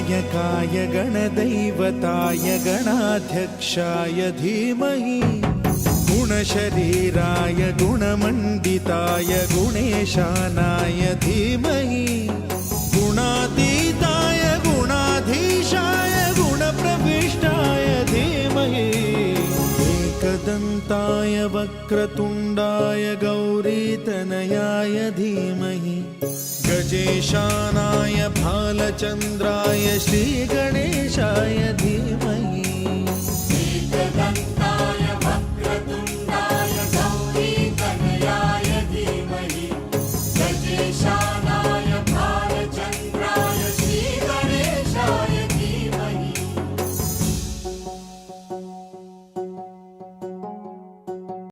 गणनायकाय गणदैवताय गणाध्यक्षाय धीमहि गुणशरीराय गुणमण्डिताय गुणेशानाय धीमहि गुणातीताय गुणाधीशाय गुणप्रविष्टाय धीमहि एकदन्ताय वक्रतुण्डाय गौरीतनयाय धीमहि गजेशानाय भालचन्द्राय श्रीगणेशाय धीमहि एकदन्ताय